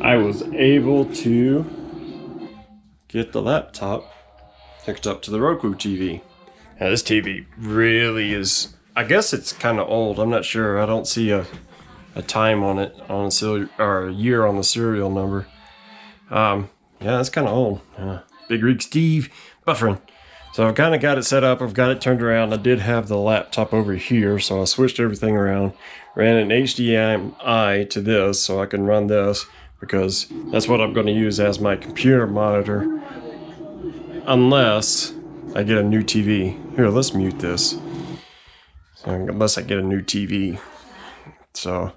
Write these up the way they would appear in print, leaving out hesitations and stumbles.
I was able to get the laptop hooked up to the Roku TV. Now this TV really is, I guess it's kind of old. I'm not sure. I don't see a time on it, on a serial, or a year on the serial number. Yeah, it's kind of old. Big Rig Steve buffering. So I've kind of got it set up. I've got it turned around. I did have the laptop over here, so I switched everything around. Ran an HDMI to this so I can run this, because that's what I'm going to use as my computer monitor, unless I get a new TV. Here, let's mute this. So, unless I get a new TV. So,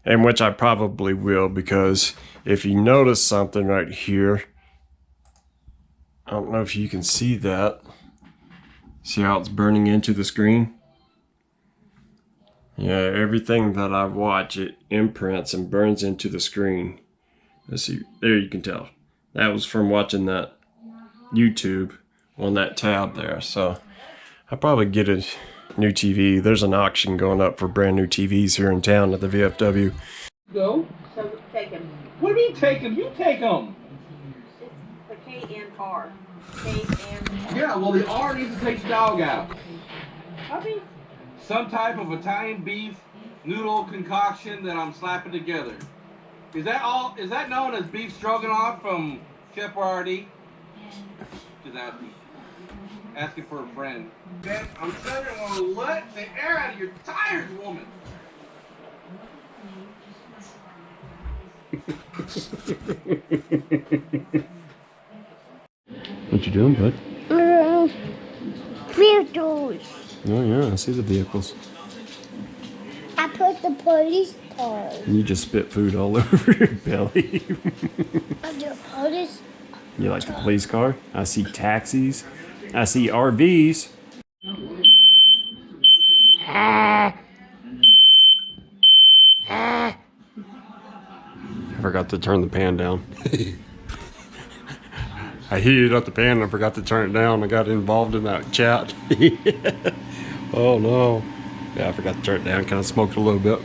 and which I probably will, because if you notice something right here, I don't know if you can see that. See how it's burning into the screen? Yeah, everything that I watch, it imprints and burns into the screen. Let's see, there you can tell. That was from watching that YouTube on that tab there. So I'll probably get a new TV. There's an auction going up for brand new TVs here in town at the VFW. Go. So take him. What do you mean take them? You take them. It's the K&R. K&R. Yeah, well the R needs to take the dog out. Puppy? Some type of Italian beef noodle concoction that I'm slapping together. Is that all? Is that known as beef stroganoff from Chef Boyardee? Just asking for a friend. Ben, I'm telling you, I'm gonna let the air out of your tires, woman. What you doing, bud? Vehicles. Oh yeah, I see the vehicles. I put the police car. You just spit food all over your belly. The police. You like the police car? I see taxis. I see RVs. I forgot to turn the pan down. I heated up the pan and I forgot to turn it down. I got involved in that chat. Oh no. Yeah, I forgot to turn it down. Kind of smoked a little bit.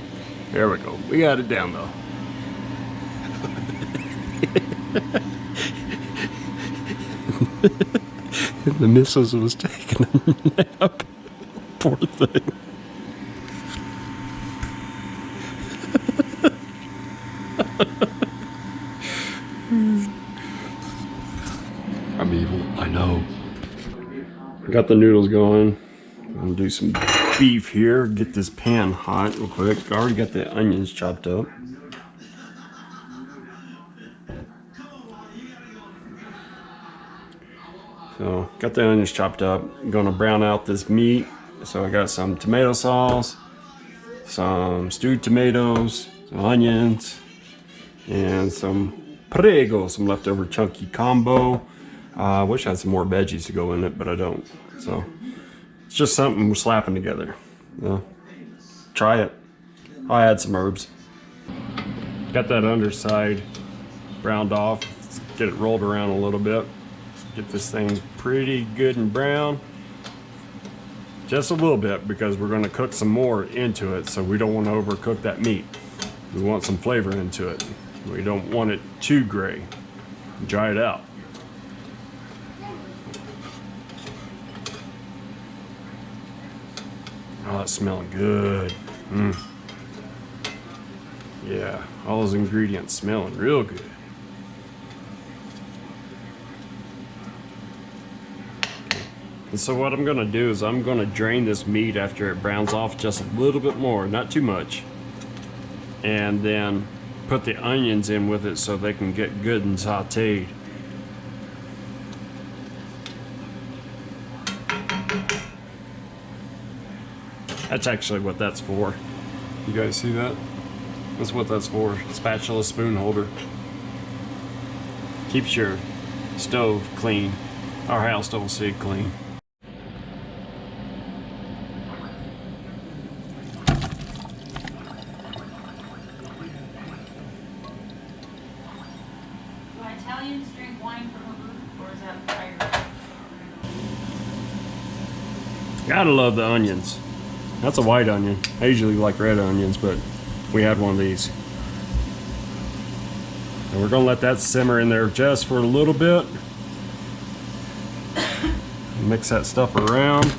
There we go. We got it down though. The missus was taking a nap. Poor thing. I'm evil, I know. Got the noodles going. I'm gonna do some beef here. Get this pan hot real quick. I already got the onions chopped up. So, got the onions chopped up. I'm gonna brown out this meat. So I got some tomato sauce, some stewed tomatoes, some onions, and some prego, some leftover chunky combo. I wish I had some more veggies to go in it, but I don't. So it's just something we're slapping together. Try it. I'll add some herbs. Got that underside browned off. Let's get it rolled around a little bit. Get this thing pretty good and brown. Just a little bit, because we're going to cook some more into it, so we don't want to overcook that meat. We want some flavor into it. We don't want it too gray. Dry it out. Oh, it's smelling good. Yeah, all those ingredients smelling real good. And so what I'm gonna do is I'm gonna drain this meat after it browns off just a little bit more, not too much. And then put the onions in with it so they can get good and sauteed. That's actually what that's for. You guys see that? That's what that's for. Spatula spoon holder. Keeps your stove clean. Our house don't stay clean. Gotta love the onions. That's a white onion. I usually like red onions, but we had one of these. And we're gonna let that simmer in there just for a little bit. Mix that stuff around.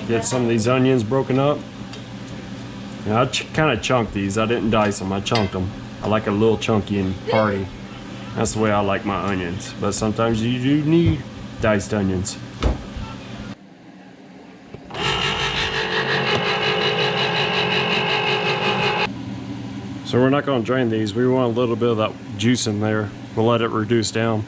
Get some of these onions broken up. Now, I kind of chunked these. I didn't dice them, I chunked them. I like it a little chunky and hearty. That's the way I like my onions. But sometimes you do need diced onions. So we're not going to drain these. We want a little bit of that juice in there. We'll let it reduce down.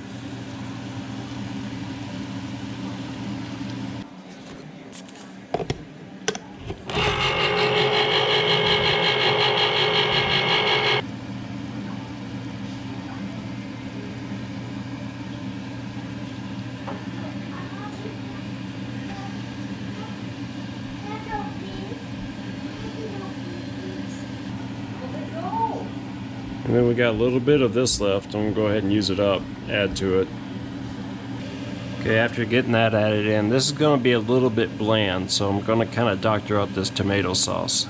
And then we got a little bit of this left. I'm gonna go ahead and use it up, add to it. Okay, after getting that added in, this is gonna be a little bit bland, so I'm gonna kind of doctor up this tomato sauce.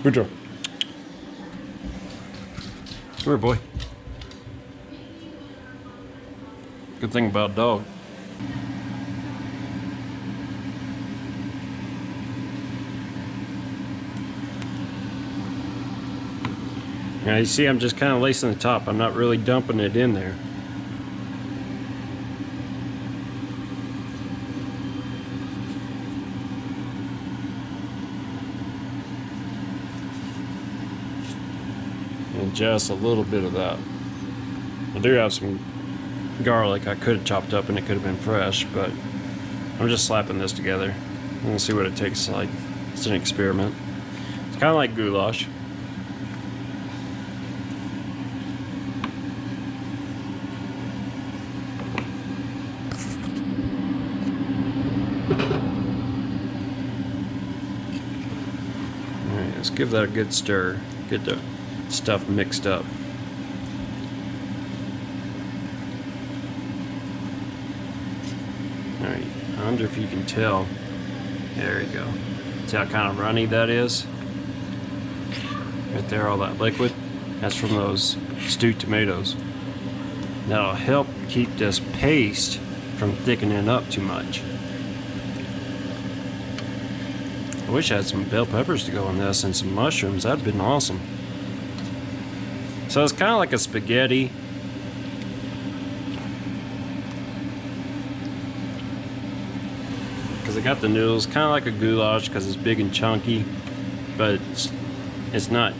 Good job. Come here, boy. Good thing about dog. Now you see I'm just kind of lacing the top. I'm not really dumping it in there. And just a little bit of that. I do have some garlic I could have chopped up and it could have been fresh, but I'm just slapping this together. We'll see what it tastes like. It's an experiment. It's kind of like goulash. Alright, let's give that a good stir. Get the stuff mixed up. Alright, I wonder if you can tell. There you go. See how kind of runny that is? Right there, all that liquid. That's from those stewed tomatoes. That'll help keep this paste from thickening up too much. I wish I had some bell peppers to go in this and some mushrooms. That'd been awesome. So it's kind of like a spaghetti. Because I got the noodles, kind of like a goulash because it's big and chunky, but it's not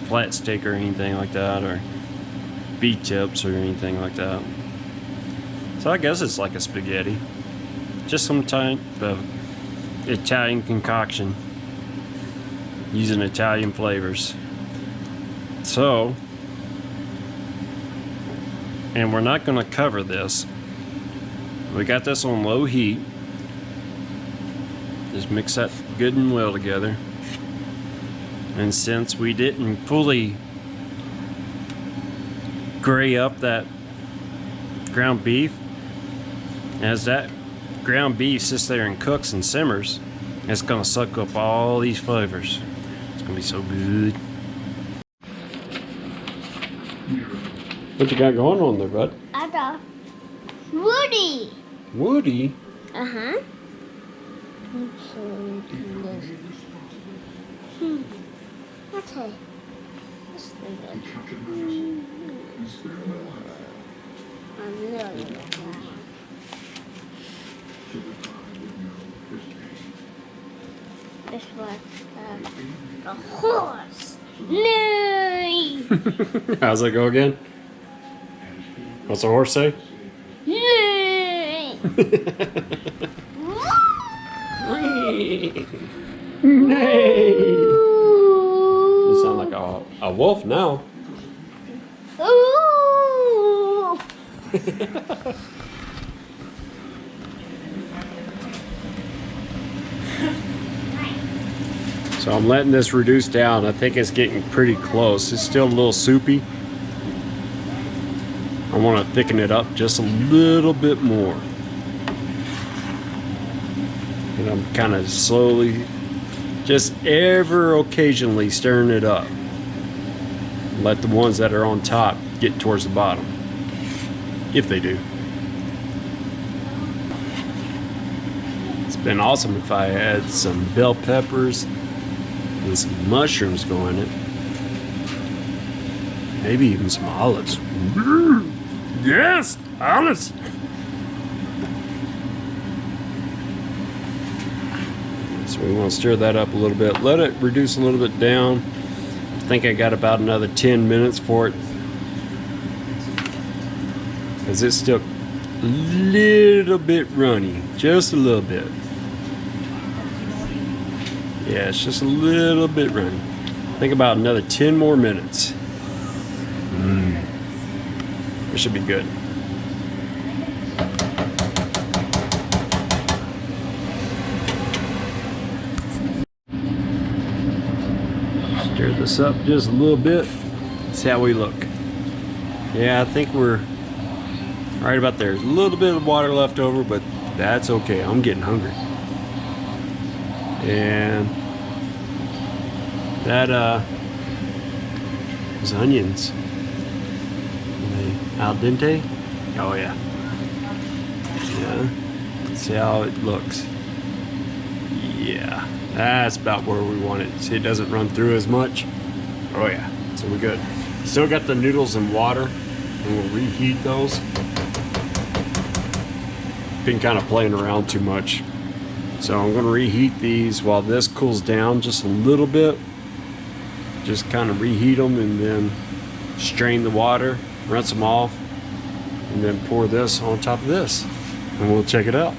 flat steak or anything like that, or beef tips or anything like that. So I guess it's like a spaghetti. Just some type of Italian concoction using Italian flavors. So, and we're not going to cover this. We got this on low heat. Just mix that good and well together. And since we didn't fully gray up that ground beef, as that ground beef sits there and cooks and simmers, it's going to suck up all these flavors. It's going to be so good. What you got going on there, bud? I got Woody. Woody? Uh-huh. Okay. Let's do it. I'm really this was a horse. No! How's that go again? What's the horse say? Nay. You sound like a wolf now. So I'm letting this reduce down. I think it's getting pretty close. It's still a little soupy. I want to thicken it up just a little bit more. And I'm kind of slowly, just ever occasionally stirring it up. Let the ones that are on top get towards the bottom, if they do. It's been awesome if I had some bell peppers and some mushrooms go in it. Maybe even some olives. Yes, olives. So we want to stir that up a little bit. Let it reduce a little bit down. I think I got about another 10 minutes for it. Because it's still a little bit runny. Just a little bit. Yeah, it's just a little bit runny. I think about another 10 more minutes. It should be good. Stir this up just a little bit. See how we look. Yeah, I think we're right about there. There's a little bit of water left over, but that's okay. I'm getting hungry. And that is onions. Al dente? Oh yeah. Yeah. See how it looks. Yeah. That's about where we want it. See, it doesn't run through as much. Oh yeah. So we're good. Still got the noodles in water, and we'll reheat those. Been kind of playing around too much. So I'm gonna reheat these while this cools down just a little bit. Just kind of reheat them and then strain the water, rinse them off, and then pour this on top of this, and we'll check it out.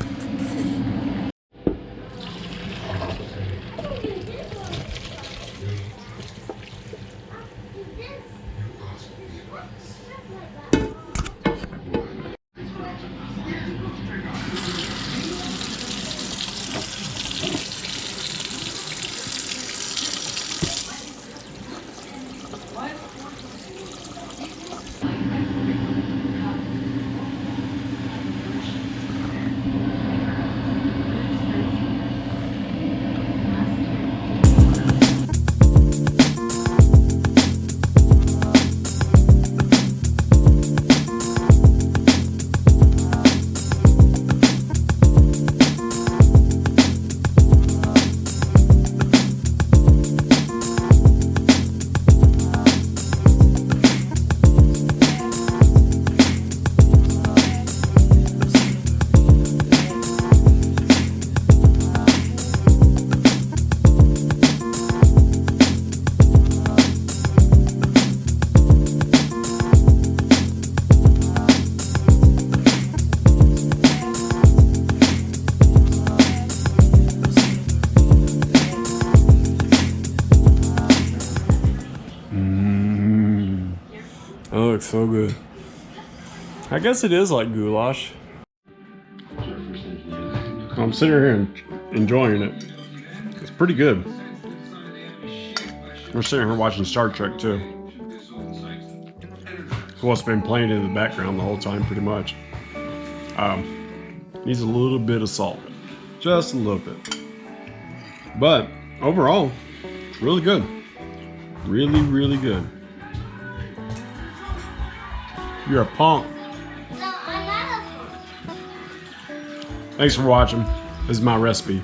Oh, it's so good. I guess it is like goulash. I'm sitting here and enjoying it. It's pretty good. We're sitting here watching Star Trek too. It's what's been playing in the background the whole time, pretty much. Needs a little bit of salt, just a little bit. But overall, it's really good. Really, really good. You're a punk. No, I'm not a punk. Thanks for watching. This is my recipe.